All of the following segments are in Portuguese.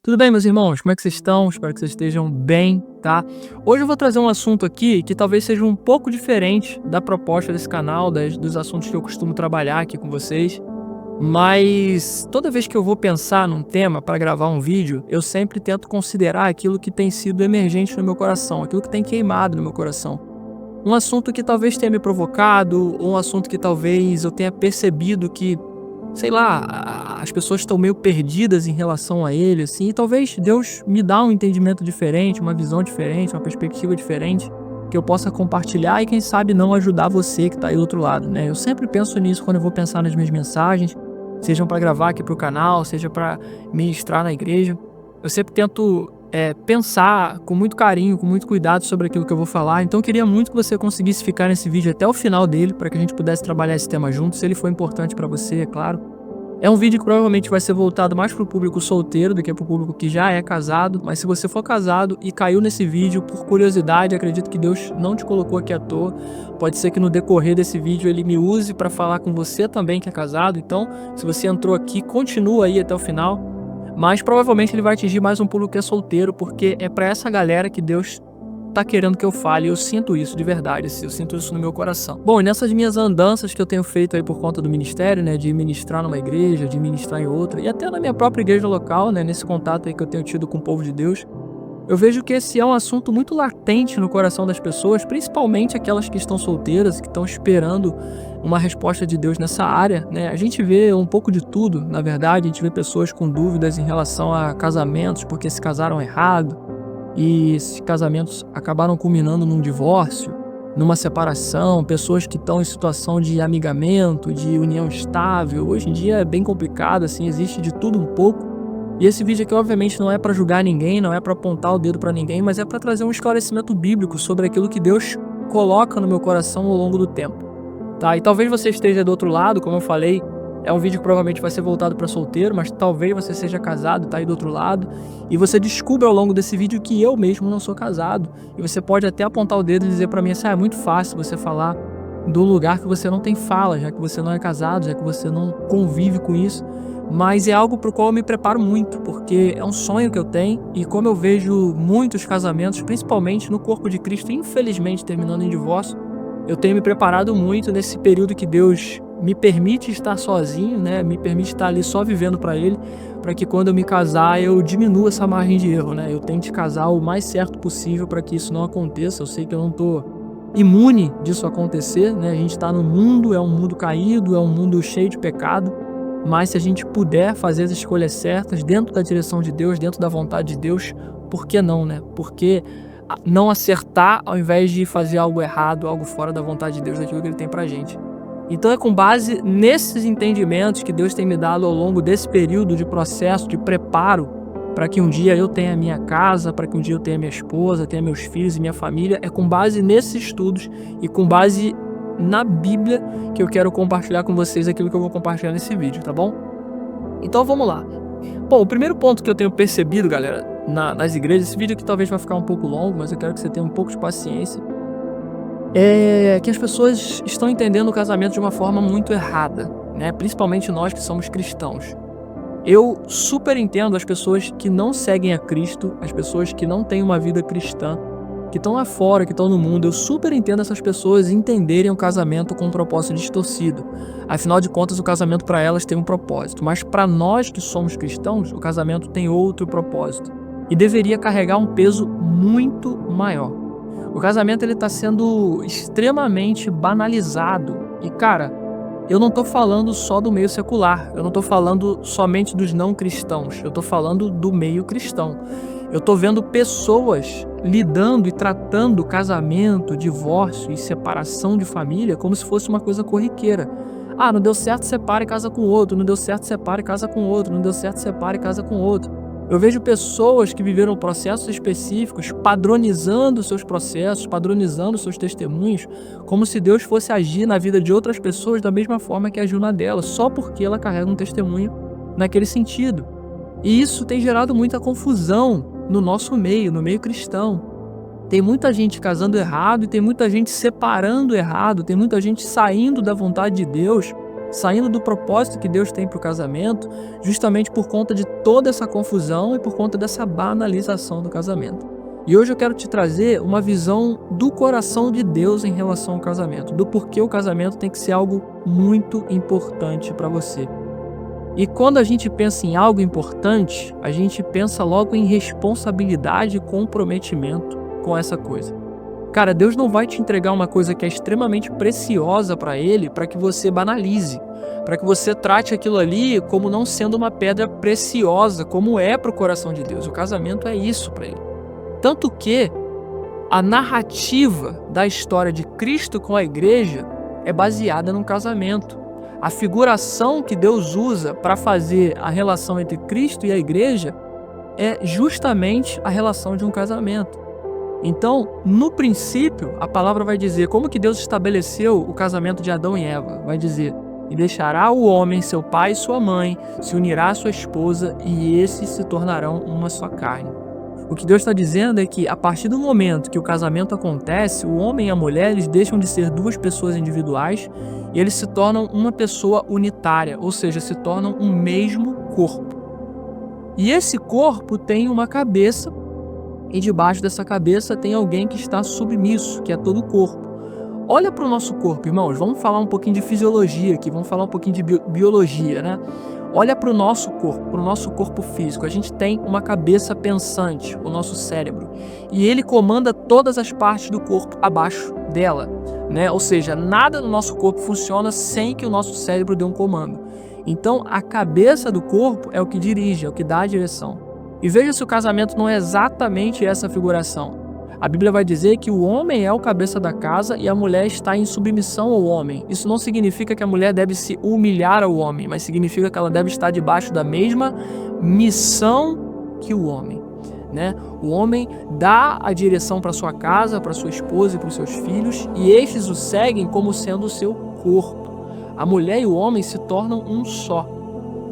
Tudo bem, meus irmãos? Como é que vocês estão? Espero que vocês estejam bem, tá? Hoje eu vou trazer um assunto aqui que talvez seja um pouco diferente da proposta desse canal, dos assuntos que eu costumo trabalhar aqui com vocês. Mas toda vez que eu vou pensar num tema para gravar um vídeo, eu sempre tento considerar aquilo que tem sido emergente no meu coração, aquilo que tem queimado no meu coração. Um assunto que talvez tenha me provocado, ou um assunto que talvez eu tenha percebido que, sei lá, as pessoas estão meio perdidas em relação a ele, assim, e talvez Deus me dá um entendimento diferente, uma visão diferente, uma perspectiva diferente, que eu possa compartilhar e quem sabe não ajudar você que está aí do outro lado, né? Eu sempre penso nisso quando eu vou pensar nas minhas mensagens, sejam para gravar aqui para o canal, seja para ministrar na igreja. Eu sempre tento pensar com muito carinho, com muito cuidado sobre aquilo que eu vou falar. Então eu queria muito que você conseguisse ficar nesse vídeo até o final dele, para que a gente pudesse trabalhar esse tema junto, se ele for importante para você, é claro. É um vídeo que provavelmente vai ser voltado mais para o público solteiro do que para o público que já é casado, mas se você for casado e caiu nesse vídeo por curiosidade, acredito que Deus não te colocou aqui à toa. Pode ser que no decorrer desse vídeo ele me use para falar com você também que é casado, então se você entrou aqui, continua aí até o final, mas provavelmente ele vai atingir mais um público que é solteiro, porque é para essa galera que Deus tá querendo que eu fale, eu sinto isso de verdade, assim, eu sinto isso no meu coração. Bom, e nessas minhas andanças que eu tenho feito aí por conta do ministério, né, de ministrar numa igreja, de ministrar em outra, e até na minha própria igreja local, né, nesse contato aí que eu tenho tido com o povo de Deus, eu vejo que esse é um assunto muito latente no coração das pessoas, principalmente aquelas que estão solteiras, que estão esperando uma resposta de Deus nessa área, né? A gente vê um pouco de tudo, na verdade, a gente vê pessoas com dúvidas em relação a casamentos, porque se casaram errado, e esses casamentos acabaram culminando num divórcio, numa separação, pessoas que estão em situação de amigamento, de união estável. Hoje em dia é bem complicado, assim, existe de tudo um pouco. E esse vídeo aqui, obviamente, não é para julgar ninguém, não é para apontar o dedo para ninguém, mas é para trazer um esclarecimento bíblico sobre aquilo que Deus coloca no meu coração ao longo do tempo, tá? E talvez você esteja do outro lado, como eu falei, é um vídeo que provavelmente vai ser voltado para solteiro, mas talvez você seja casado, tá aí do outro lado, e você descubra ao longo desse vídeo que eu mesmo não sou casado. E você pode até apontar o dedo e dizer para mim assim: é muito fácil você falar do lugar que você não tem fala, já que você não é casado, já que você não convive com isso. Mas é algo para o qual eu me preparo muito, porque é um sonho que eu tenho, e como eu vejo muitos casamentos, principalmente no corpo de Cristo, infelizmente terminando em divórcio, eu tenho me preparado muito nesse período que Deus me permite estar sozinho, né? Me permite estar ali só vivendo para Ele, para que quando eu me casar eu diminua essa margem de erro, né? Eu tente casar o mais certo possível para que isso não aconteça. Eu sei que eu não tô imune disso acontecer, né? A gente está no mundo, é um mundo caído, é um mundo cheio de pecado, mas se a gente puder fazer as escolhas certas dentro da direção de Deus, dentro da vontade de Deus, por que não, né? Por que não acertar ao invés de fazer algo errado, algo fora da vontade de Deus, daquilo que Ele tem pra gente? Então é com base nesses entendimentos que Deus tem me dado ao longo desse período de processo, de preparo, para que um dia eu tenha a minha casa, para que um dia eu tenha minha esposa, tenha meus filhos e minha família. É com base nesses estudos e com base na Bíblia que eu quero compartilhar com vocês aquilo que eu vou compartilhar nesse vídeo, tá bom? Então vamos lá. Bom, o primeiro ponto que eu tenho percebido, galera, nas igrejas, esse vídeo aqui talvez vai ficar um pouco longo, mas eu quero que você tenha um pouco de paciência, é que as pessoas estão entendendo o casamento de uma forma muito errada, né? Principalmente nós que somos cristãos. Eu super entendo as pessoas que não seguem a Cristo, as pessoas que não têm uma vida cristã, que estão lá fora, que estão no mundo. Eu super entendo essas pessoas entenderem o casamento com um propósito distorcido. Afinal de contas, o casamento para elas tem um propósito, mas para nós que somos cristãos, o casamento tem outro propósito e deveria carregar um peso muito maior. O casamento ele está sendo extremamente banalizado e, cara, eu não tô falando só do meio secular, eu não tô falando somente dos não cristãos, eu tô falando do meio cristão. Eu tô vendo pessoas lidando e tratando casamento, divórcio e separação de família como se fosse uma coisa corriqueira. Ah, não deu certo, separa e casa com outro, não deu certo, separa e casa com outro, não deu certo, separa e casa com outro. Eu vejo pessoas que viveram processos específicos padronizando seus processos, padronizando seus testemunhos, como se Deus fosse agir na vida de outras pessoas da mesma forma que agiu na dela, só porque ela carrega um testemunho naquele sentido. E isso tem gerado muita confusão no nosso meio, no meio cristão. Tem muita gente casando errado e tem muita gente separando errado, tem muita gente saindo da vontade de Deus saindo do propósito que Deus tem para o casamento, justamente por conta de toda essa confusão e por conta dessa banalização do casamento. E hoje eu quero te trazer uma visão do coração de Deus em relação ao casamento, do porquê o casamento tem que ser algo muito importante para você. E quando a gente pensa em algo importante, a gente pensa logo em responsabilidade e comprometimento com essa coisa. Cara, Deus não vai te entregar uma coisa que é extremamente preciosa para Ele para que você banalize, para que você trate aquilo ali como não sendo uma pedra preciosa, como é para o coração de Deus. O casamento é isso para Ele. Tanto que a narrativa da história de Cristo com a igreja é baseada no casamento. A figuração que Deus usa para fazer a relação entre Cristo e a igreja é justamente a relação de um casamento. Então, no princípio, a palavra vai dizer como que Deus estabeleceu o casamento de Adão e Eva. Vai dizer: e deixará o homem seu pai e sua mãe, se unirá à sua esposa, e esses se tornarão uma só carne. O que Deus está dizendo é que a partir do momento que o casamento acontece, o homem e a mulher eles deixam de ser duas pessoas individuais e eles se tornam uma pessoa unitária, ou seja, se tornam um mesmo corpo. E esse corpo tem uma cabeça, e debaixo dessa cabeça tem alguém que está submisso, que é todo o corpo. Olha para o nosso corpo, irmãos, vamos falar um pouquinho de fisiologia aqui, vamos falar um pouquinho de biologia, né? Olha para o nosso corpo físico. A gente tem uma cabeça pensante, o nosso cérebro, e ele comanda todas as partes do corpo abaixo dela, né? Ou seja, nada no nosso corpo funciona sem que o nosso cérebro dê um comando. Então, a cabeça do corpo é o que dirige, é o que dá a direção. E veja se o casamento não é exatamente essa figuração. A Bíblia vai dizer que o homem é o cabeça da casa e a mulher está em submissão ao homem. Isso não significa que a mulher deve se humilhar ao homem, mas significa que ela deve estar debaixo da mesma missão que o homem, né? O homem dá a direção para sua casa, para sua esposa e para os seus filhos, e estes o seguem como sendo o seu corpo. A mulher e o homem se tornam um só.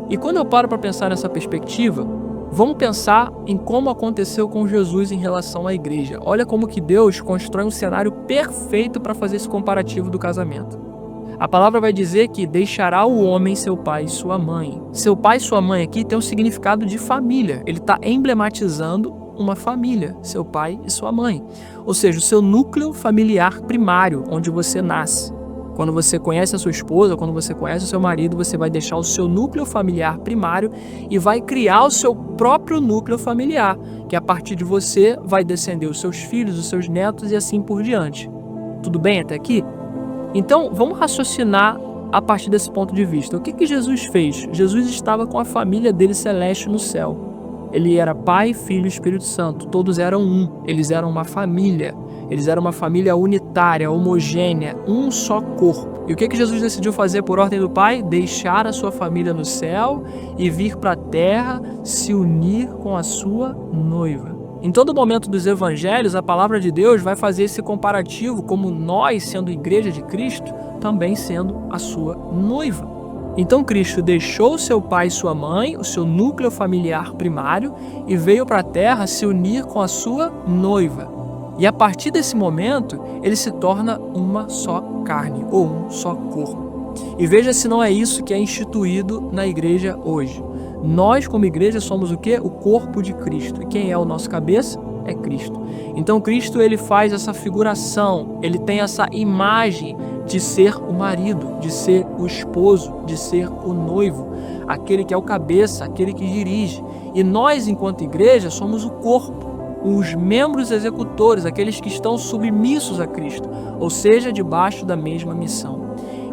E quando eu paro para pensar nessa perspectiva, vamos pensar em como aconteceu com Jesus em relação à igreja. Olha como que Deus constrói um cenário perfeito para fazer esse comparativo do casamento. A palavra vai dizer que deixará o homem seu pai e sua mãe. Seu pai e sua mãe aqui tem um significado de família. Ele está emblematizando uma família, seu pai e sua mãe. Ou seja, o seu núcleo familiar primário, onde você nasce. Quando você conhece a sua esposa, quando você conhece o seu marido, você vai deixar o seu núcleo familiar primário e vai criar o seu próprio núcleo familiar, que a partir de você vai descender os seus filhos, os seus netos e assim por diante. Tudo bem até aqui? Então, vamos raciocinar a partir desse ponto de vista. O que Jesus fez? Jesus estava com a família dele celeste no céu. Ele era Pai, Filho e Espírito Santo. Todos eram um. Eles eram uma família. Eles eram uma família unitária, homogênea, um só corpo. E o que Jesus decidiu fazer por ordem do Pai? Deixar a sua família no céu e vir para a terra se unir com a sua noiva. Em todo momento dos evangelhos, a palavra de Deus vai fazer esse comparativo como nós, sendo igreja de Cristo, também sendo a sua noiva. Então Cristo deixou seu pai e sua mãe, o seu núcleo familiar primário, e veio para a terra se unir com a sua noiva. E a partir desse momento, ele se torna uma só carne, ou um só corpo. E veja se não é isso que é instituído na igreja hoje. Nós, como igreja, somos o quê? O corpo de Cristo. E quem é o nosso cabeça? É Cristo. Então Cristo ele faz essa figuração, ele tem essa imagem de ser o marido, de ser o esposo, de ser o noivo, aquele que é o cabeça, aquele que dirige. E nós, enquanto igreja, somos o corpo. Os membros executores, aqueles que estão submissos a Cristo, ou seja, debaixo da mesma missão.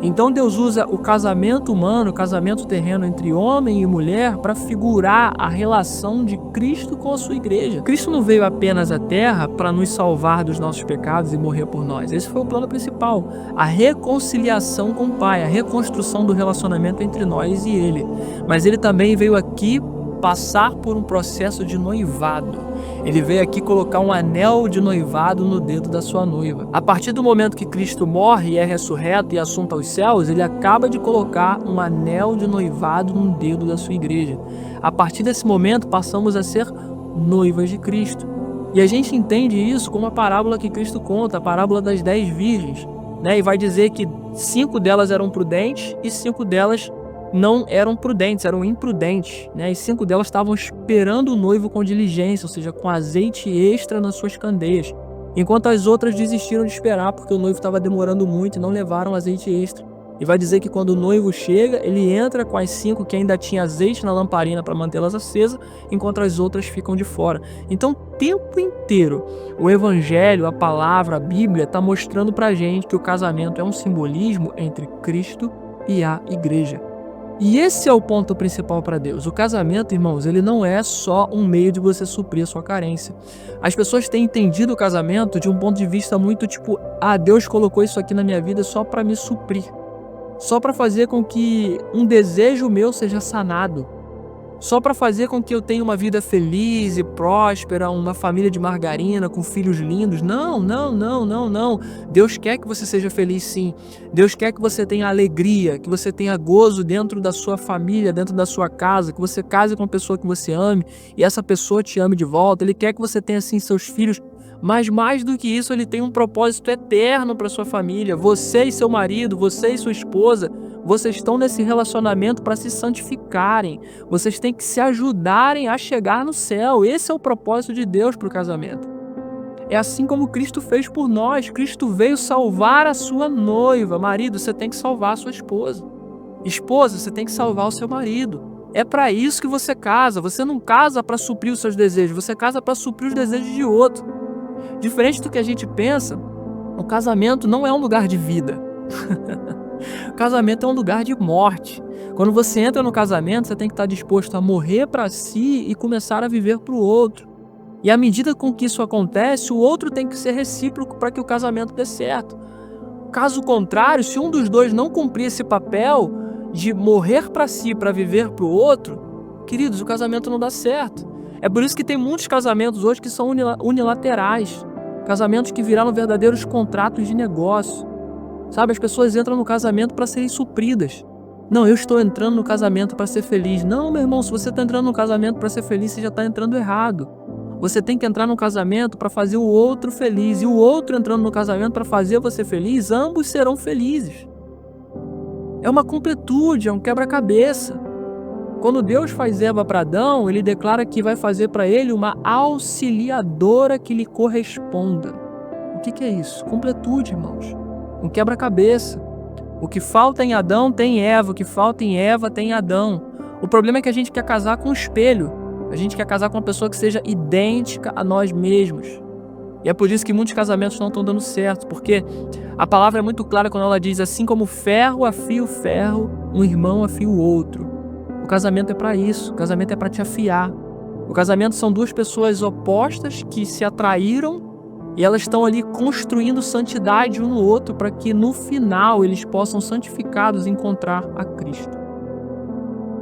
Então Deus usa o casamento humano, o casamento terreno entre homem e mulher para figurar a relação de Cristo com a sua igreja. Cristo não veio apenas à terra para nos salvar dos nossos pecados e morrer por nós. Esse foi o plano principal, a reconciliação com o Pai, a reconstrução do relacionamento entre nós e Ele. Mas Ele também veio aqui passar por um processo de noivado. Ele veio aqui colocar um anel de noivado no dedo da sua noiva. A partir do momento que Cristo morre e é ressurreto e assunto aos céus, ele acaba de colocar um anel de noivado no dedo da sua igreja. A partir desse momento, passamos a ser noivas de Cristo. E a gente entende isso como a parábola que Cristo conta, a parábola das 10 virgens. né? E vai dizer que 5 delas eram prudentes e 5 delas não eram prudentes, eram imprudentes, né? E 5 delas estavam esperando o noivo com diligência, ou seja, com azeite extra nas suas candeias, enquanto as outras desistiram de esperar porque o noivo estava demorando muito e não levaram azeite extra. E vai dizer que quando o noivo chega, ele entra com as 5 que ainda tinha azeite na lamparina para mantê-las acesas, enquanto as outras ficam de fora. Então, o tempo inteiro, o evangelho, a palavra, a Bíblia está mostrando para a gente que o casamento é um simbolismo entre Cristo e a igreja. E esse é o ponto principal para Deus. O casamento, irmãos, ele não é só um meio de você suprir a sua carência. As pessoas têm entendido o casamento de um ponto de vista muito tipo, Deus colocou isso aqui na minha vida só para me suprir. Só para fazer com que um desejo meu seja sanado. Só para fazer com que eu tenha uma vida feliz e próspera, uma família de margarina com filhos lindos. Não, não, não, não, não. Deus quer que você seja feliz, sim. Deus quer que você tenha alegria, que você tenha gozo dentro da sua família, dentro da sua casa, que você case com uma pessoa que você ame e essa pessoa te ame de volta. Ele quer que você tenha, sim, seus filhos. Mas mais do que isso, ele tem um propósito eterno para sua família. Você e seu marido, você e sua esposa, vocês estão nesse relacionamento para se santificarem. Vocês têm que se ajudarem a chegar no céu. Esse é o propósito de Deus para o casamento. É assim como Cristo fez por nós. Cristo veio salvar a sua noiva. Marido, você tem que salvar a sua esposa. Esposa, você tem que salvar o seu marido. É para isso que você casa. Você não casa para suprir os seus desejos. Você casa para suprir os desejos de outro. Diferente do que a gente pensa, o casamento não é um lugar de vida. O casamento é um lugar de morte. Quando você entra no casamento, você tem que estar disposto a morrer para si e começar a viver para o outro. E à medida com que isso acontece, o outro tem que ser recíproco para que o casamento dê certo. Caso contrário, se um dos dois não cumprir esse papel de morrer para si para viver para o outro, queridos, o casamento não dá certo. É por isso que tem muitos casamentos hoje que são unilaterais. Casamentos que viraram verdadeiros contratos de negócio. Sabe, as pessoas entram no casamento para serem supridas. Não, eu estou entrando no casamento para ser feliz. Não, meu irmão, se você está entrando no casamento para ser feliz, você já está entrando errado. Você tem que entrar no casamento para fazer o outro feliz. E o outro entrando no casamento para fazer você feliz, ambos serão felizes. É uma completude, é um quebra-cabeça. Quando Deus faz Eva para Adão, ele declara que vai fazer para ele uma auxiliadora que lhe corresponda. O que é isso? Completude, irmãos. Um quebra-cabeça. O que falta em Adão tem Eva, o que falta em Eva tem Adão. O problema é que a gente quer casar com um espelho. A gente quer casar com uma pessoa que seja idêntica a nós mesmos. E é por isso que muitos casamentos não estão dando certo, porque a palavra é muito clara quando ela diz assim como ferro afia o ferro, um irmão afia o outro. O casamento é para isso, o casamento é para te afiar. O casamento são duas pessoas opostas que se atraíram e elas estão ali construindo santidade um no outro para que no final eles possam santificados encontrar a Cristo.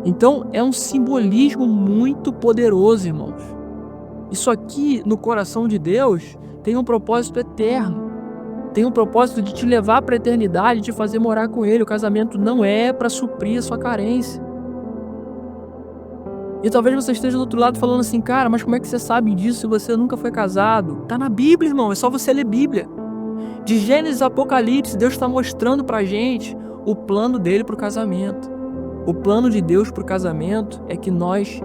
Então é um simbolismo muito poderoso, irmãos. Isso aqui no coração de Deus tem um propósito eterno. Tem um propósito de te levar para a eternidade, de te fazer morar com Ele. O casamento não é para suprir a sua carência. E talvez você esteja do outro lado falando assim, cara, mas como é que você sabe disso se você nunca foi casado? Tá na Bíblia, irmão, é só você ler Bíblia. De Gênesis a Apocalipse, Deus está mostrando pra gente o plano dele pro casamento. O plano de Deus pro casamento é que nós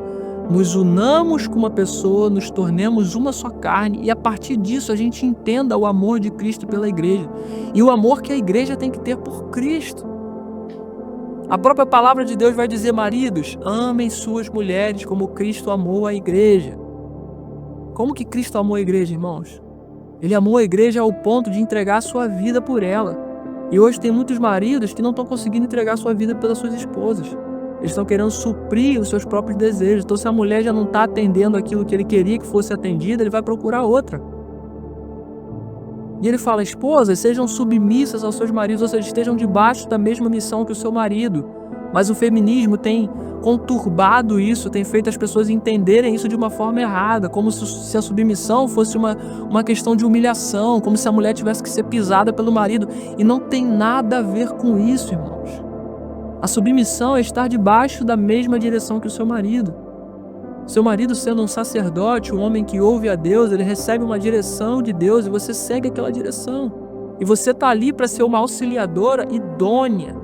nos unamos com uma pessoa, nos tornemos uma só carne e a partir disso a gente entenda o amor de Cristo pela igreja. E o amor que a igreja tem que ter por Cristo. A própria palavra de Deus vai dizer, maridos, amem suas mulheres como Cristo amou a igreja. Como que Cristo amou a igreja, irmãos? Ele amou a igreja ao ponto de entregar a sua vida por ela. E hoje tem muitos maridos que não estão conseguindo entregar a sua vida pelas suas esposas. Eles estão querendo suprir os seus próprios desejos. Então se a mulher já não está atendendo aquilo que ele queria que fosse atendido, ele vai procurar outra. E ele fala, esposas, sejam submissas aos seus maridos, ou seja, estejam debaixo da mesma missão que o seu marido. Mas o feminismo tem conturbado isso, tem feito as pessoas entenderem isso de uma forma errada, como se a submissão fosse uma questão de humilhação, como se a mulher tivesse que ser pisada pelo marido. E não tem nada a ver com isso, irmãos. A submissão é estar debaixo da mesma direção que o seu marido. Seu marido sendo um sacerdote, um homem que ouve a Deus, ele recebe uma direção de Deus e você segue aquela direção. E você está ali para ser uma auxiliadora idônea.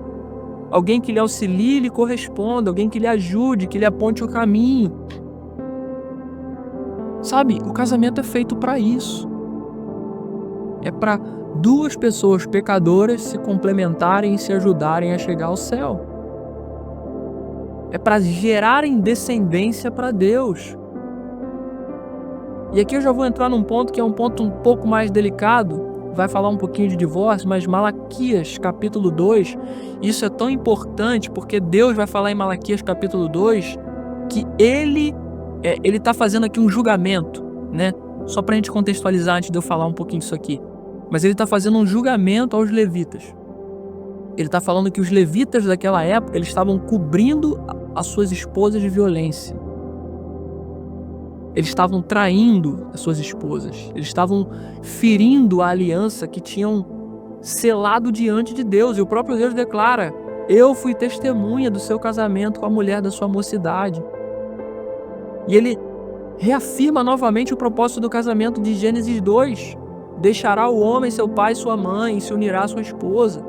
Alguém que lhe auxilie e lhe corresponda, alguém que lhe ajude, que lhe aponte o caminho. Sabe, o casamento é feito para isso. É para duas pessoas pecadoras se complementarem e se ajudarem a chegar ao céu. É para gerarem descendência para Deus. E aqui eu já vou entrar num ponto que é um ponto um pouco mais delicado, vai falar um pouquinho de divórcio, mas Malaquias capítulo 2, isso é tão importante porque Deus vai falar em Malaquias capítulo 2 que ele está fazendo aqui um julgamento, né? Só para a gente contextualizar antes de eu falar um pouquinho disso aqui. Mas ele está fazendo um julgamento aos levitas. Ele está falando que os levitas daquela época eles estavam cobrindo as suas esposas de violência. Eles estavam traindo as suas esposas. Eles estavam ferindo a aliança que tinham selado diante de Deus. E o próprio Deus declara: eu fui testemunha do seu casamento com a mulher da sua mocidade. E ele reafirma novamente o propósito do casamento de Gênesis 2. Deixará o homem seu pai e sua mãe, e se unirá à sua esposa.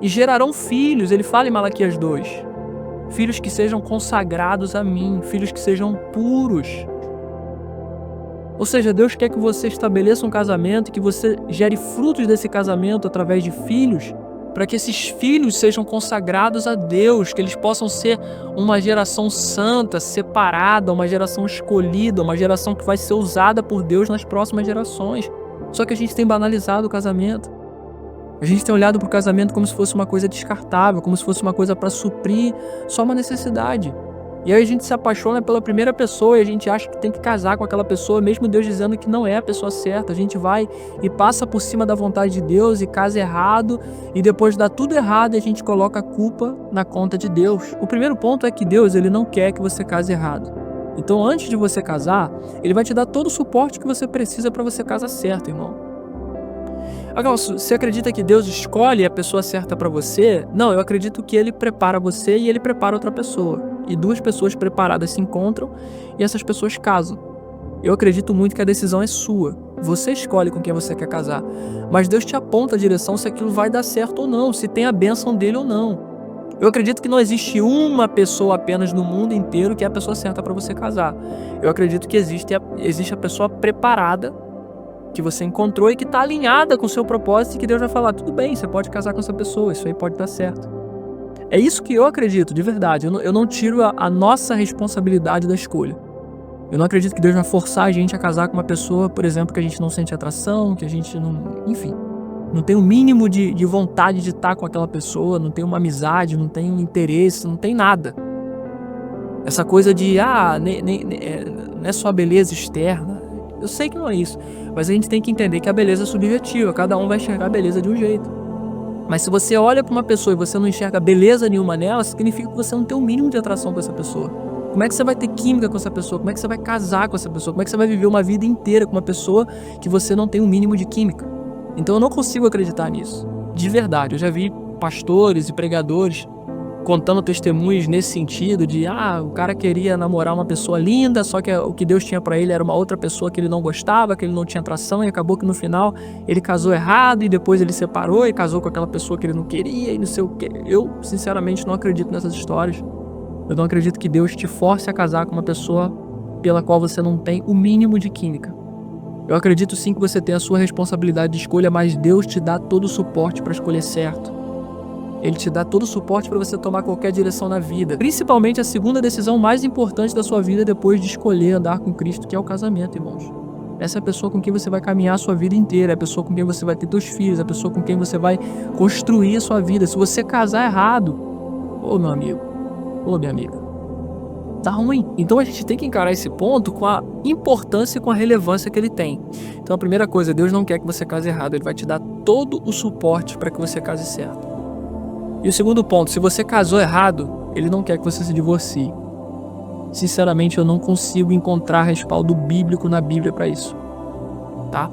E gerarão filhos, ele fala em Malaquias 2. Filhos que sejam consagrados a mim, filhos que sejam puros. Ou seja, Deus quer que você estabeleça um casamento e que você gere frutos desse casamento através de filhos, para que esses filhos sejam consagrados a Deus, que eles possam ser uma geração santa, separada, uma geração escolhida, uma geração que vai ser usada por Deus nas próximas gerações. Só que a gente tem banalizado o casamento. A gente tem olhado para o casamento como se fosse uma coisa descartável, como se fosse uma coisa para suprir só uma necessidade. E aí a gente se apaixona pela primeira pessoa e a gente acha que tem que casar com aquela pessoa, mesmo Deus dizendo que não é a pessoa certa. A gente vai e passa por cima da vontade de Deus e casa errado, e depois dá tudo errado e a gente coloca a culpa na conta de Deus. O primeiro ponto é que Deus, ele não quer que você case errado. Então, antes de você casar, ele vai te dar todo o suporte que você precisa para você casar certo, irmão. Agora, você acredita que Deus escolhe a pessoa certa para você? Não, eu acredito que ele prepara você e ele prepara outra pessoa. E duas pessoas preparadas se encontram e essas pessoas casam. Eu acredito muito que a decisão é sua. Você escolhe com quem você quer casar. Mas Deus te aponta a direção se aquilo vai dar certo ou não, se tem a bênção dele ou não. Eu acredito que não existe uma pessoa apenas no mundo inteiro que é a pessoa certa para você casar. Eu acredito que existe a pessoa preparada que você encontrou e que está alinhada com o seu propósito e que Deus vai falar: tudo bem, você pode casar com essa pessoa, isso aí pode dar certo. É isso que eu acredito, de verdade. Eu não tiro a nossa responsabilidade da escolha. Eu não acredito que Deus vai forçar a gente a casar com uma pessoa, por exemplo, que a gente não sente atração, que a gente não... Enfim, não tem o mínimo de vontade de estar com aquela pessoa, não tem uma amizade, não tem um interesse, não tem nada. Essa coisa de, não é só a beleza externa. Eu sei que não é isso, mas a gente tem que entender que a beleza é subjetiva, cada um vai enxergar a beleza de um jeito. Mas se você olha para uma pessoa e você não enxerga beleza nenhuma nela, significa que você não tem o mínimo de atração com essa pessoa. Como é que você vai ter química com essa pessoa? Como é que você vai casar com essa pessoa? Como é que você vai viver uma vida inteira com uma pessoa que você não tem o mínimo de química? Então eu não consigo acreditar nisso. De verdade, eu já vi pastores e pregadores contando testemunhos nesse sentido de o cara queria namorar uma pessoa linda, só que o que Deus tinha pra ele era uma outra pessoa que ele não gostava, que ele não tinha atração, e acabou que no final ele casou errado e depois ele separou e casou com aquela pessoa que ele não queria e não sei o que. Eu sinceramente não acredito nessas histórias. Eu não acredito que Deus te force a casar com uma pessoa pela qual você não tem o mínimo de química. Eu acredito sim que você tem a sua responsabilidade de escolha, mas Deus te dá todo o suporte para escolher certo. Ele te dá todo o suporte para você tomar qualquer direção na vida. Principalmente a segunda decisão mais importante da sua vida depois de escolher andar com Cristo, que é o casamento, irmãos. Essa é a pessoa com quem você vai caminhar a sua vida inteira, é a pessoa com quem você vai ter seus filhos, é a pessoa com quem você vai construir a sua vida. Se você casar errado, meu amigo, minha amiga, tá ruim. Então a gente tem que encarar esse ponto com a importância e com a relevância que ele tem. Então a primeira coisa, Deus não quer que você case errado, Ele vai te dar todo o suporte para que você case certo. E o segundo ponto, se você casou errado, Ele não quer que você se divorcie. Sinceramente, eu não consigo encontrar respaldo bíblico na Bíblia para isso, tá?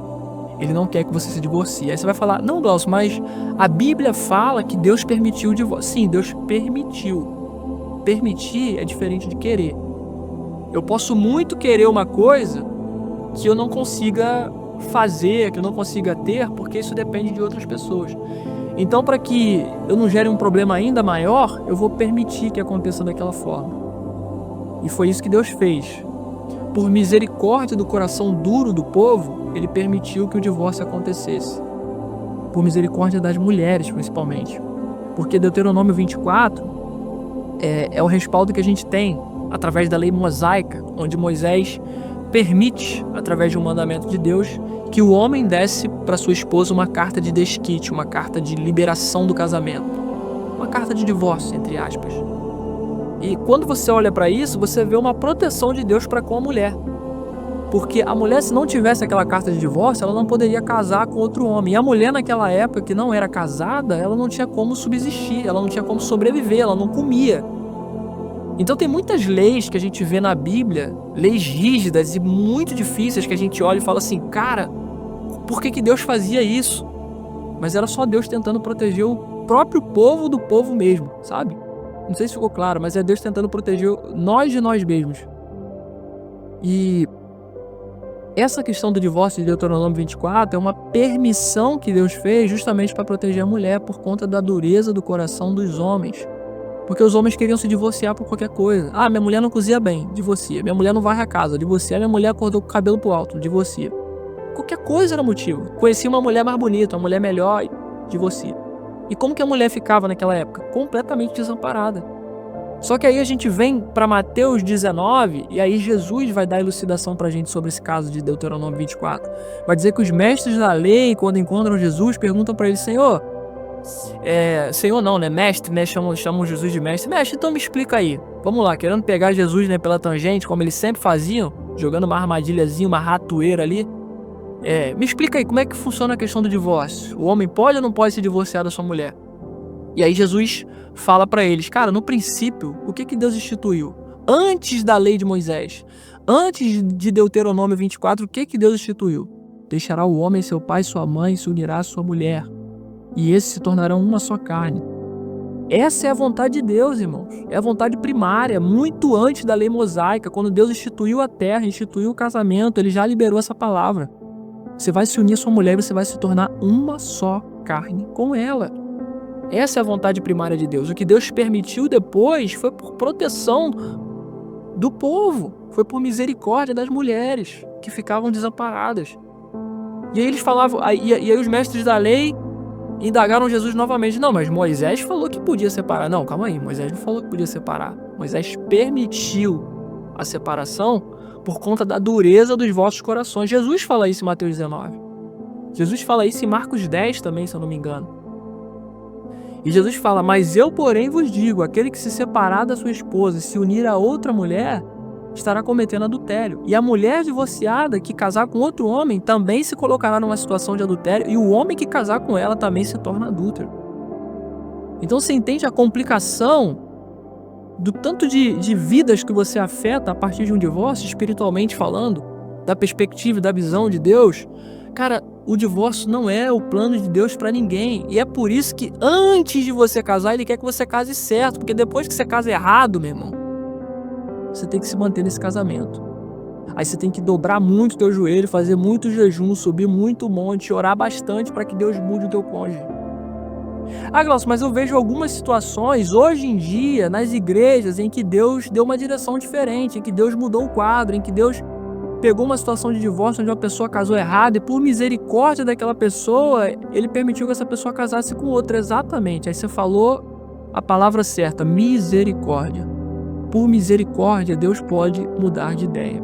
Ele não quer que você se divorcie. Aí você vai falar: não, Glaucio, mas a Bíblia fala que Deus permitiu o divórcio. Sim, Deus permitiu. Permitir é diferente de querer. Eu posso muito querer uma coisa que eu não consiga fazer, que eu não consiga ter, porque isso depende de outras pessoas. Então, para que eu não gere um problema ainda maior, eu vou permitir que aconteça daquela forma. E foi isso que Deus fez. Por misericórdia do coração duro do povo, ele permitiu que o divórcio acontecesse. Por misericórdia das mulheres, principalmente. Porque Deuteronômio 24 é o respaldo que a gente tem através da lei mosaica, onde Moisés permite, através de um mandamento de Deus, que o homem desse para sua esposa uma carta de desquite, uma carta de liberação do casamento. Uma carta de divórcio, entre aspas. E quando você olha para isso, você vê uma proteção de Deus para com a mulher. Porque a mulher, se não tivesse aquela carta de divórcio, ela não poderia casar com outro homem. E a mulher naquela época, que não era casada, ela não tinha como subsistir, ela não tinha como sobreviver, ela não comia. Então tem muitas leis que a gente vê na Bíblia, leis rígidas e muito difíceis, que a gente olha e fala assim, cara, por que Deus fazia isso? Mas era só Deus tentando proteger o próprio povo do povo mesmo, sabe? Não sei se ficou claro, mas é Deus tentando proteger nós de nós mesmos. E essa questão do divórcio de Deuteronômio 24 é uma permissão que Deus fez justamente para proteger a mulher por conta da dureza do coração dos homens. Porque os homens queriam se divorciar por qualquer coisa. Ah, minha mulher não cozinha bem, divorcia. Minha mulher não varre a casa, divorcia. Minha mulher acordou com o cabelo pro alto, divorcia. Qualquer coisa era motivo. Conheci uma mulher mais bonita, uma mulher melhor, divorcia. E como que a mulher ficava naquela época? Completamente desamparada. Só que aí a gente vem para Mateus 19, e aí Jesus vai dar elucidação pra gente sobre esse caso de Deuteronômio 24. Vai dizer que os mestres da lei, quando encontram Jesus, perguntam para ele, Senhor, Senhor não, né? Mestre, né? Chamam Jesus de mestre. Mestre, então me explica aí. Vamos lá, querendo pegar Jesus, né, pela tangente, como eles sempre faziam, jogando uma armadilhazinha, uma ratoeira ali. Me explica aí, como é que funciona a questão do divórcio? O homem pode ou não pode se divorciar da sua mulher? E aí Jesus fala para eles, cara, no princípio, o que Deus instituiu? Antes da lei de Moisés, antes de Deuteronômio 24, o que Deus instituiu? Deixará o homem seu pai e sua mãe, se unirá à sua mulher, e esses se tornarão uma só carne. Essa é a vontade de Deus, irmãos. É a vontade primária, muito antes da lei mosaica, quando Deus instituiu a terra, instituiu o casamento, ele já liberou essa palavra. Você vai se unir à sua mulher e você vai se tornar uma só carne com ela. Essa é a vontade primária de Deus. O que Deus permitiu depois foi por proteção do povo, foi por misericórdia das mulheres que ficavam desamparadas. E aí eles falavam, e aí os mestres da lei indagaram Jesus novamente. Não, mas Moisés falou que podia separar. Não, calma aí, Moisés não falou que podia separar. Moisés permitiu a separação por conta da dureza dos vossos corações. Jesus fala isso em Mateus 19. Jesus fala isso em Marcos 10 também, se eu não me engano. E Jesus fala, mas eu, porém, vos digo, aquele que se separar da sua esposa e se unir a outra mulher, estará cometendo adultério. E a mulher divorciada que casar com outro homem também se colocará numa situação de adultério, e o homem que casar com ela também se torna adúltero. Então você entende a complicação do tanto de vidas que você afeta a partir de um divórcio, espiritualmente falando, da perspectiva e da visão de Deus? Cara, o divórcio não é o plano de Deus pra ninguém. E é por isso que antes de você casar, ele quer que você case certo. Porque depois que você casa errado, meu irmão, você tem que se manter nesse casamento. Aí você tem que dobrar muito o teu joelho, fazer muito jejum, subir muito monte, orar bastante para que Deus mude o teu cônjuge. Ah, Glaucio, mas eu vejo algumas situações hoje em dia nas igrejas em que Deus deu uma direção diferente, em que Deus mudou o quadro, em que Deus pegou uma situação de divórcio onde uma pessoa casou errado e por misericórdia daquela pessoa, ele permitiu que essa pessoa casasse com outra. Exatamente. Aí você falou a palavra certa, misericórdia. Por misericórdia, Deus pode mudar de ideia,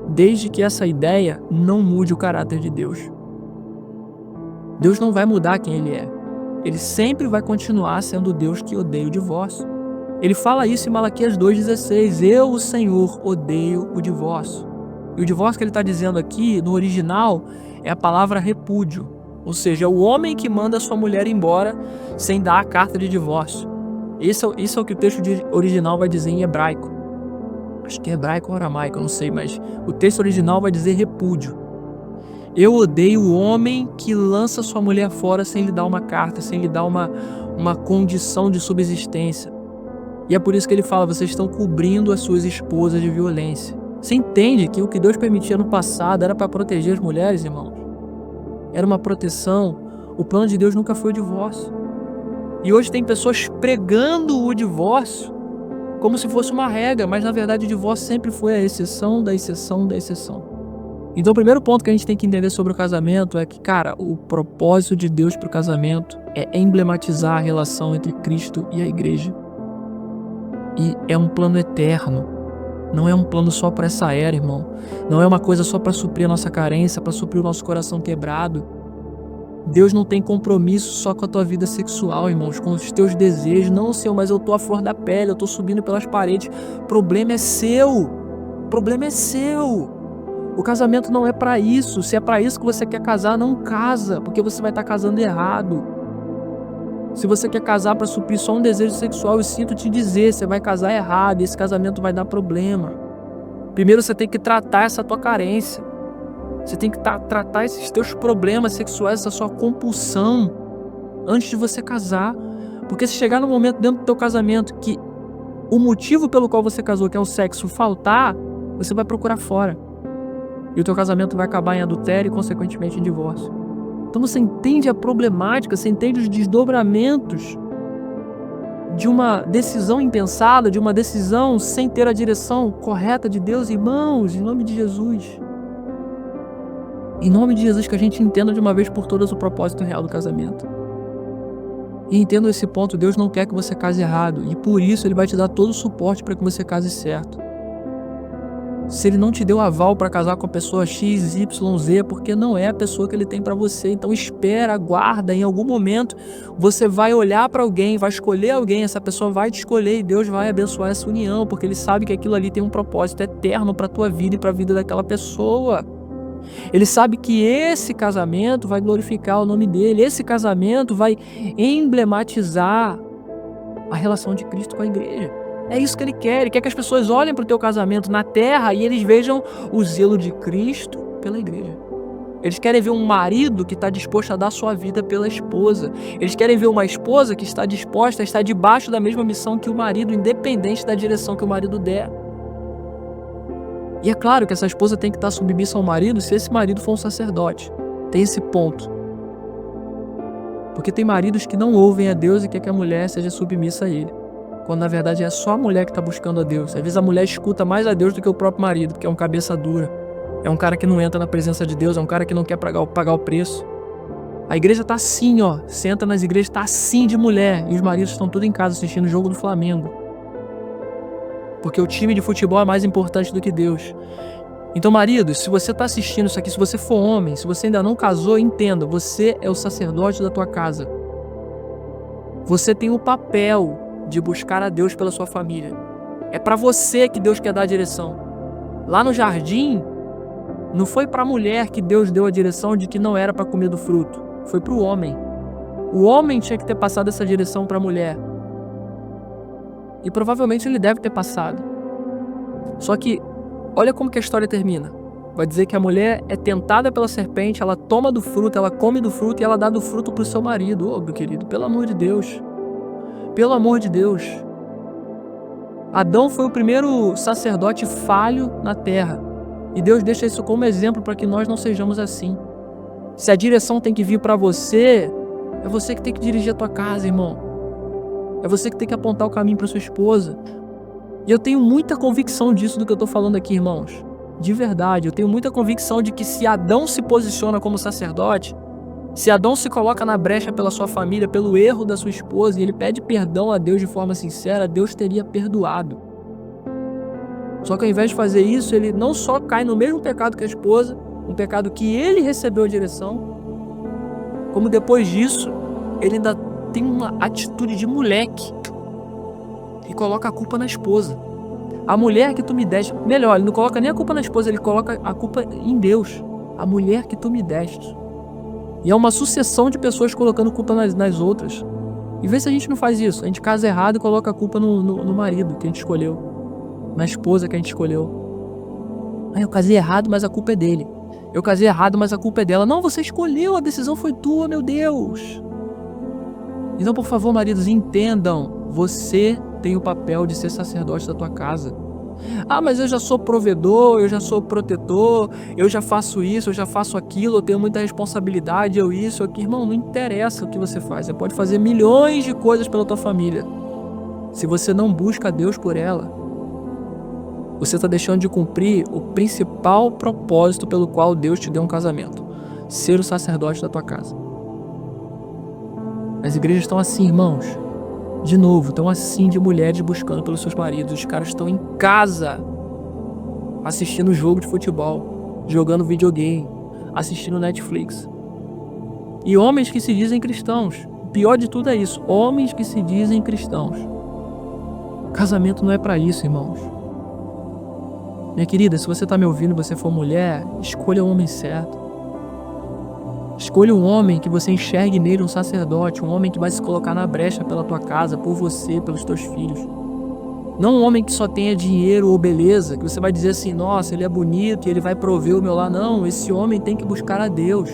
desde que essa ideia não mude o caráter de Deus. Deus não vai mudar quem ele é. Ele sempre vai continuar sendo o Deus que odeia o divórcio. Ele fala isso em Malaquias 2,16. Eu, o Senhor, odeio o divórcio. E o divórcio que ele está dizendo aqui, no original, é a palavra repúdio. Ou seja, é o homem que manda a sua mulher embora sem dar a carta de divórcio. Isso é o que o texto original vai dizer em hebraico. Acho que é hebraico ou aramaico, eu não sei, mas o texto original vai dizer repúdio. Eu odeio o homem que lança sua mulher fora sem lhe dar uma carta, sem lhe dar uma condição de subsistência. E é por isso que ele fala, vocês estão cobrindo as suas esposas de violência. Você entende que o que Deus permitia no passado era para proteger as mulheres, irmãos? era uma proteção. O plano de Deus nunca foi o divórcio. E hoje tem pessoas pregando o divórcio como se fosse uma regra, mas na verdade o divórcio sempre foi a exceção da exceção da exceção. Então o primeiro ponto que a gente tem que entender sobre o casamento é que, cara, o propósito de Deus para o casamento é emblematizar a relação entre Cristo e a igreja. E é um plano eterno. Não é um plano só para essa era, irmão. Não é uma coisa só para suprir a nossa carência, para suprir o nosso coração quebrado. Deus não tem compromisso só com a tua vida sexual, irmãos, com os teus desejos. Não, Senhor, mas eu tô à flor da pele, eu tô subindo pelas paredes. O problema é seu. O problema é seu. O casamento não é para isso. Se é para isso que você quer casar, não casa, porque você vai estar casando errado. Se você quer casar para suprir só um desejo sexual, eu sinto te dizer, você vai casar errado e esse casamento vai dar problema. Primeiro você tem que tratar essa tua carência. Você tem que tratar esses teus problemas sexuais, essa sua compulsão, antes de você casar. Porque se chegar no momento dentro do teu casamento que o motivo pelo qual você casou, que é o sexo, faltar, você vai procurar fora. E o teu casamento vai acabar em adultério e, consequentemente, em divórcio. Então você entende a problemática, você entende os desdobramentos de uma decisão impensada, de uma decisão sem ter a direção correta de Deus, irmãos, em nome de Jesus. Em nome de Jesus, que a gente entenda de uma vez por todas o propósito real do casamento. E entenda esse ponto, Deus não quer que você case errado, e por isso Ele vai te dar todo o suporte para que você case certo. Se Ele não te deu aval para casar com a pessoa X, Y, Z, porque não é a pessoa que Ele tem para você. Então espera, aguarda, em algum momento você vai olhar para alguém, vai escolher alguém, essa pessoa vai te escolher e Deus vai abençoar essa união, porque Ele sabe que aquilo ali tem um propósito eterno para a tua vida e para a vida daquela pessoa. Ele sabe que esse casamento vai glorificar o nome dele, esse casamento vai emblematizar a relação de Cristo com a igreja. É isso que Ele quer que as pessoas olhem para o teu casamento na terra e eles vejam o zelo de Cristo pela igreja. Eles querem ver um marido que está disposto a dar sua vida pela esposa. Eles querem ver uma esposa que está disposta a estar debaixo da mesma missão que o marido, independente da direção que o marido der. E é claro que essa esposa tem que estar submissa ao marido se esse marido for um sacerdote. Tem esse ponto. Porque tem maridos que não ouvem a Deus e quer que a mulher seja submissa a ele. Quando na verdade é só a mulher que está buscando a Deus. Às vezes a mulher escuta mais a Deus do que o próprio marido, porque é um cabeça dura. É um cara que não entra na presença de Deus, é um cara que não quer pagar o preço. A igreja tá assim, ó. Você entra nas igrejas, tá assim de mulher. E os maridos estão tudo em casa assistindo o jogo do Flamengo. Porque o time de futebol é mais importante do que Deus. Então, maridos, se você está assistindo isso aqui, se você for homem, se você ainda não casou, entenda, você é o sacerdote da tua casa. Você tem o papel de buscar a Deus pela sua família. É para você que Deus quer dar a direção. Lá no jardim, não foi para a mulher que Deus deu a direção de que não era para comer do fruto. Foi para o homem. O homem tinha que ter passado essa direção para a mulher. E provavelmente ele deve ter passado. Só que, olha como que a história termina. Vai dizer que a mulher é tentada pela serpente, ela toma do fruto, ela come do fruto e ela dá do fruto para o seu marido. Ô, meu querido, pelo amor de Deus. Pelo amor de Deus. Adão foi o primeiro sacerdote falho na terra. E Deus deixa isso como exemplo para que nós não sejamos assim. Se a direção tem que vir para você, é você que tem que dirigir a tua casa, irmão. É você que tem que apontar o caminho para sua esposa. E eu tenho muita convicção disso do que eu estou falando aqui, irmãos. De verdade, eu tenho muita convicção de que se Adão se posiciona como sacerdote, se Adão se coloca na brecha pela sua família, pelo erro da sua esposa, e ele pede perdão a Deus de forma sincera, Deus teria perdoado. Só que ao invés de fazer isso, ele não só cai no mesmo pecado que a esposa, um pecado que ele recebeu a direção, como depois disso, ele ainda tem uma atitude de moleque e coloca a culpa na esposa. A mulher que tu me deste, melhor, ele não coloca nem a culpa na esposa, ele coloca a culpa em Deus. A mulher que tu me deste. E é uma sucessão de pessoas colocando culpa nas outras. E vê se a gente não faz isso. A gente casa errado e coloca a culpa no marido que a gente escolheu, na esposa que a gente escolheu. Eu casei errado, mas a culpa é dele. Eu casei errado, mas a culpa é dela. Não, você escolheu, a decisão foi tua, meu Deus. Então, por favor, maridos, entendam. Você tem o papel de ser sacerdote da tua casa. Ah, mas eu já sou provedor, eu já sou protetor, eu já faço isso, eu já faço aquilo, eu tenho muita responsabilidade, eu isso, aqui. Irmão, não interessa o que você faz. Você pode fazer milhões de coisas pela tua família. Se você não busca a Deus por ela, você está deixando de cumprir o principal propósito pelo qual Deus te deu um casamento: ser o sacerdote da tua casa. As igrejas estão assim, irmãos. De novo, estão assim, de mulheres buscando pelos seus maridos. Os caras estão em casa assistindo jogo de futebol, jogando videogame, assistindo Netflix. E homens que se dizem cristãos. O pior de tudo é isso. Homens que se dizem cristãos. Casamento não é pra isso, irmãos. Minha querida, se você tá me ouvindo e você for mulher, escolha o homem certo. Escolha um homem que você enxergue nele um sacerdote, um homem que vai se colocar na brecha pela tua casa, por você, pelos teus filhos. Não um homem que só tenha dinheiro ou beleza, que você vai dizer assim, nossa, ele é bonito e ele vai prover o meu lar. Não, esse homem tem que buscar a Deus.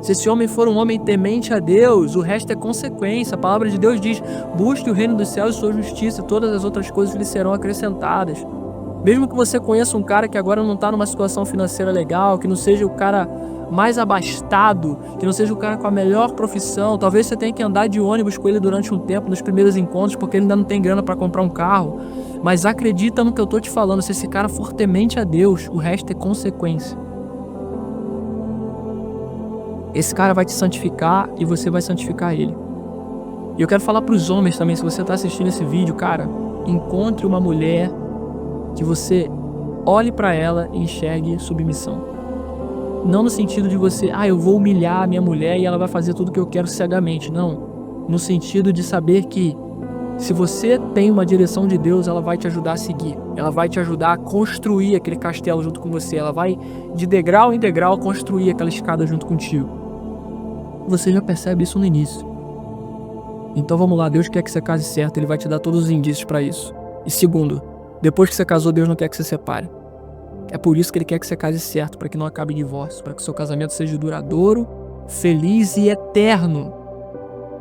Se esse homem for um homem temente a Deus, o resto é consequência. A palavra de Deus diz, busque o reino dos céus e sua justiça, e todas as outras coisas lhe serão acrescentadas. Mesmo que você conheça um cara que agora não está numa situação financeira legal, que não seja o cara mais abastado, que não seja o cara com a melhor profissão, talvez você tenha que andar de ônibus com ele durante um tempo nos primeiros encontros, porque ele ainda não tem grana para comprar um carro. Mas acredita no que eu tô te falando, se esse cara for temente a Deus, o resto é consequência. Esse cara vai te santificar e você vai santificar ele. E eu quero falar para os homens também, se você está assistindo esse vídeo, cara, encontre uma mulher que você olhe para ela e enxergue submissão. Não no sentido de você, eu vou humilhar a minha mulher e ela vai fazer tudo o que eu quero cegamente. Não. No sentido de saber que se você tem uma direção de Deus, ela vai te ajudar a seguir. Ela vai te ajudar a construir aquele castelo junto com você. Ela vai, de degrau em degrau, construir aquela escada junto contigo. Você já percebe isso no início. Então vamos lá, Deus quer que você case certo, Ele vai te dar todos os indícios para isso. E segundo, depois que você casou, Deus não quer que você separe. É por isso que Ele quer que você case certo, para que não acabe em divórcio, para que o seu casamento seja duradouro, feliz e eterno.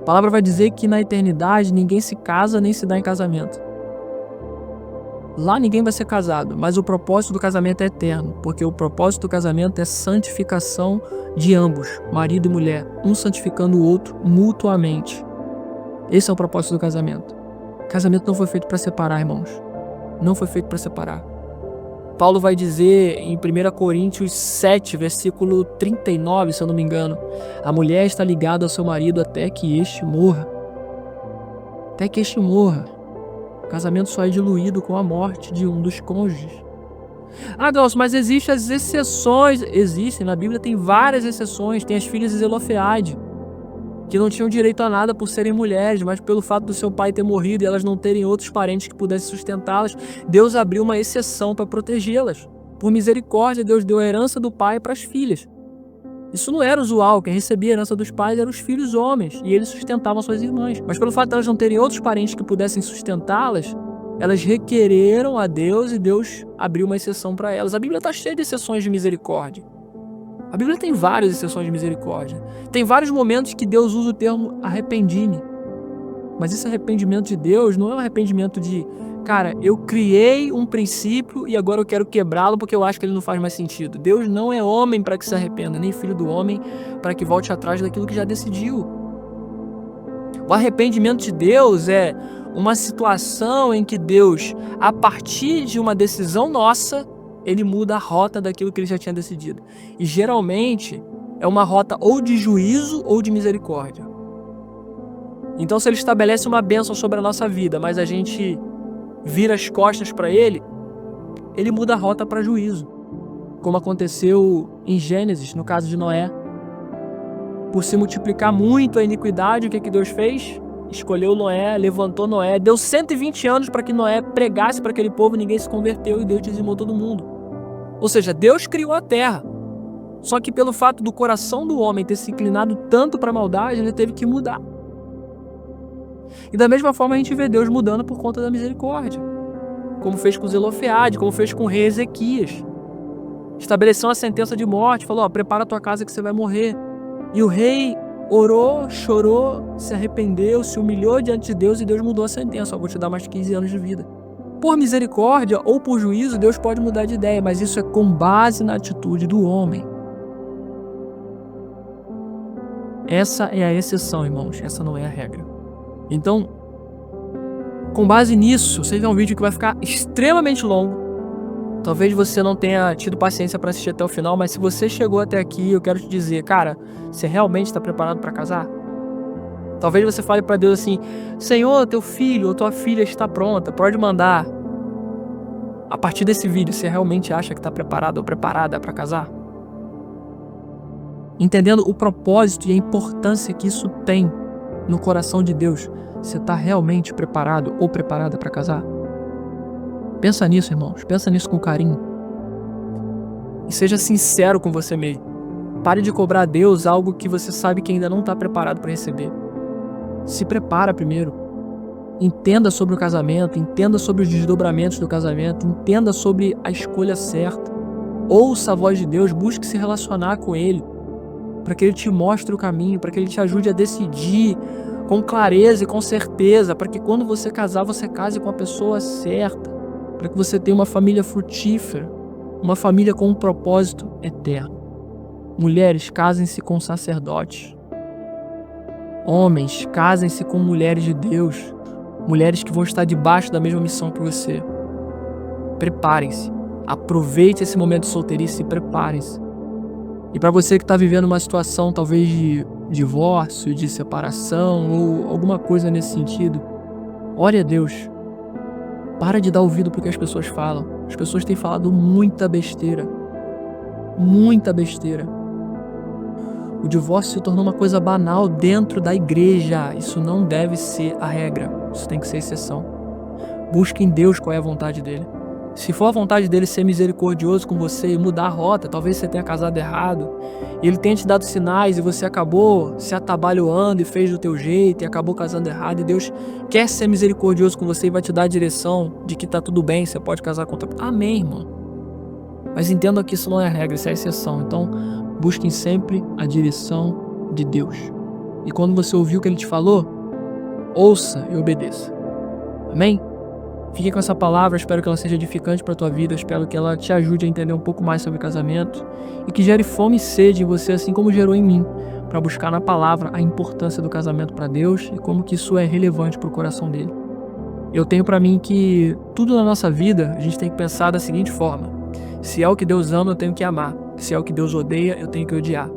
A palavra vai dizer que na eternidade ninguém se casa nem se dá em casamento. Lá ninguém vai ser casado, mas o propósito do casamento é eterno, porque o propósito do casamento é santificação de ambos, marido e mulher, um santificando o outro mutuamente. Esse é o propósito do casamento. O casamento não foi feito para separar, irmãos. Não foi feito para separar. Paulo vai dizer em 1 Coríntios 7, versículo 39, se eu não me engano, a mulher está ligada ao seu marido até que este morra. Até que este morra. O casamento só é diluído com a morte de um dos cônjuges. Glaucio, mas existem as exceções. Existem, na Bíblia tem várias exceções. Tem as filhas de Zelofeade, que não tinham direito a nada por serem mulheres, mas pelo fato do seu pai ter morrido e elas não terem outros parentes que pudessem sustentá-las, Deus abriu uma exceção para protegê-las. Por misericórdia, Deus deu a herança do pai para as filhas. Isso não era usual, quem recebia a herança dos pais eram os filhos homens, e eles sustentavam suas irmãs. Mas pelo fato de elas não terem outros parentes que pudessem sustentá-las, elas requereram a Deus e Deus abriu uma exceção para elas. A Bíblia está cheia de exceções de misericórdia. A Bíblia tem várias exceções de misericórdia. Tem vários momentos que Deus usa o termo arrepende-me. Mas esse arrependimento de Deus não é um arrependimento de, cara, eu criei um princípio e agora eu quero quebrá-lo porque eu acho que ele não faz mais sentido. Deus não é homem para que se arrependa, nem filho do homem para que volte atrás daquilo que já decidiu. O arrependimento de Deus é uma situação em que Deus, a partir de uma decisão nossa, ele muda a rota daquilo que ele já tinha decidido. E geralmente é uma rota ou de juízo ou de misericórdia. Então se ele estabelece uma bênção sobre a nossa vida, mas a gente vira as costas para ele, ele muda a rota para juízo. Como aconteceu em Gênesis, no caso de Noé. Por se multiplicar muito a iniquidade, o que Deus fez? Escolheu Noé, levantou Noé, deu 120 anos para que Noé pregasse para aquele povo, ninguém se converteu e Deus dizimou todo mundo. Ou seja, Deus criou a terra. Só que pelo fato do coração do homem ter se inclinado tanto para a maldade, ele teve que mudar. E da mesma forma a gente vê Deus mudando por conta da misericórdia. Como fez com Zelofeade, como fez com o rei Ezequias. Estabeleceu uma sentença de morte, falou, prepara a tua casa que você vai morrer. E o rei orou, chorou, se arrependeu, se humilhou diante de Deus e Deus mudou a sentença. Vou te dar mais 15 anos de vida. Por misericórdia ou por juízo, Deus pode mudar de ideia, mas isso é com base na atitude do homem. Essa é a exceção, irmãos, essa não é a regra. Então, com base nisso, você vê um vídeo que vai ficar extremamente longo. Talvez você não tenha tido paciência para assistir até o final, mas se você chegou até aqui, eu quero te dizer, cara, você realmente está preparado para casar? Talvez você fale para Deus assim: Senhor, teu filho ou tua filha está pronta, pode mandar. A partir desse vídeo, você realmente acha que está preparado ou preparada para casar? Entendendo o propósito e a importância que isso tem no coração de Deus, você está realmente preparado ou preparada para casar? Pensa nisso, irmãos. Pensa nisso com carinho. E seja sincero com você mesmo. Pare de cobrar a Deus algo que você sabe que ainda não está preparado para receber. Se prepara primeiro. Entenda sobre o casamento, entenda sobre os desdobramentos do casamento, entenda sobre a escolha certa. Ouça a voz de Deus, busque se relacionar com Ele, para que Ele te mostre o caminho, para que Ele te ajude a decidir com clareza e com certeza, para que quando você casar, você case com a pessoa certa, para que você tenha uma família frutífera, uma família com um propósito eterno. Mulheres, casem-se com sacerdotes. Homens, casem-se com mulheres de Deus, mulheres que vão estar debaixo da mesma missão que você. Preparem-se, aproveite esse momento de solteirice e preparem-se. E para você que está vivendo uma situação talvez de divórcio, de separação ou alguma coisa nesse sentido, ore a Deus. Para de dar ouvido para o que as pessoas falam. As pessoas têm falado muita besteira. Muita besteira. O divórcio se tornou uma coisa banal dentro da igreja. Isso não deve ser a regra. Isso tem que ser exceção. Busque em Deus qual é a vontade dele. Se for a vontade dele ser misericordioso com você e mudar a rota, talvez você tenha casado errado, e ele tenha te dado sinais e você acabou se atabalhoando e fez do teu jeito e acabou casando errado, e Deus quer ser misericordioso com você e vai te dar a direção de que tá tudo bem, você pode casar com outra pessoa. Amém, irmão. Mas entenda que isso não é a regra, isso é a exceção. Então, busquem sempre a direção de Deus. E quando você ouviu o que ele te falou, ouça e obedeça. Amém? Fique com essa palavra, espero que ela seja edificante para a tua vida, espero que ela te ajude a entender um pouco mais sobre casamento e que gere fome e sede em você, assim como gerou em mim, para buscar na palavra a importância do casamento para Deus e como que isso é relevante para o coração dele. Eu tenho para mim que tudo na nossa vida a gente tem que pensar da seguinte forma: se é o que Deus ama, eu tenho que amar; se é o que Deus odeia, eu tenho que odiar.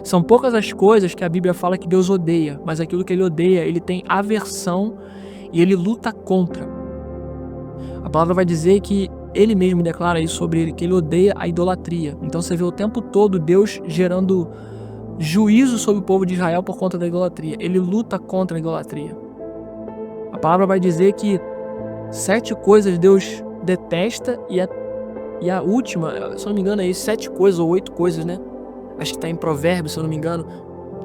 São poucas as coisas que a Bíblia fala que Deus odeia, mas aquilo que ele odeia, ele tem aversão e ele luta contra. A palavra vai dizer que ele mesmo declara isso sobre ele, que ele odeia a idolatria. Então você vê o tempo todo Deus gerando juízo sobre o povo de Israel por conta da idolatria. Ele luta contra a idolatria. A palavra vai dizer que 7 coisas Deus detesta e a última, se eu não me engano, é 7 coisas ou 8 coisas, né? Acho que está em Provérbios, se eu não me engano,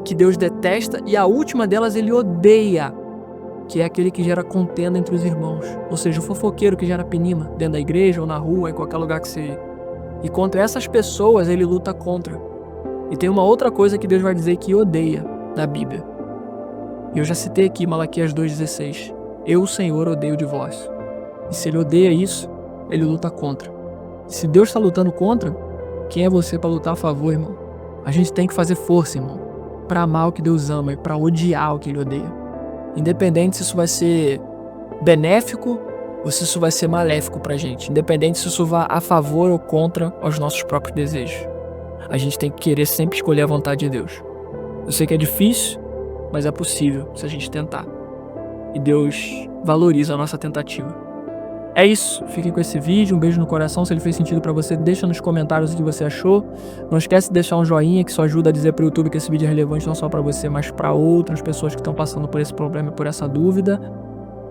que Deus detesta, e a última delas ele odeia, que é aquele que gera contenda entre os irmãos. Ou seja, o fofoqueiro que gera pinima dentro da igreja ou na rua, em qualquer lugar que você... E contra essas pessoas ele luta contra. E tem uma outra coisa que Deus vai dizer que odeia na Bíblia. E eu já citei aqui Malaquias 2,16. Eu, o Senhor, odeio o divórcio. E se ele odeia isso, ele luta contra. E se Deus está lutando contra, quem é você para lutar a favor, irmão? A gente tem que fazer força, irmão, para amar o que Deus ama e para odiar o que ele odeia. Independente se isso vai ser benéfico ou se isso vai ser maléfico pra gente. Independente se isso vai a favor ou contra os nossos próprios desejos. A gente tem que querer sempre escolher a vontade de Deus. Eu sei que é difícil, mas é possível se a gente tentar. E Deus valoriza a nossa tentativa. É isso, fiquem com esse vídeo, um beijo no coração. Se ele fez sentido pra você, deixa nos comentários o que você achou. Não esquece de deixar um joinha, que isso ajuda a dizer pro YouTube que esse vídeo é relevante não só pra você, mas pra outras pessoas que estão passando por esse problema e por essa dúvida.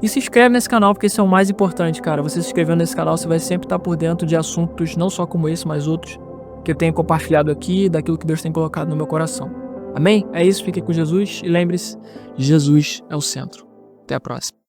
E se inscreve nesse canal, porque isso é o mais importante, cara. Você se inscrevendo nesse canal, você vai sempre estar por dentro de assuntos não só como esse, mas outros que eu tenho compartilhado aqui, daquilo que Deus tem colocado no meu coração. Amém? É isso, fiquem com Jesus e lembre-se, Jesus é o centro. Até a próxima.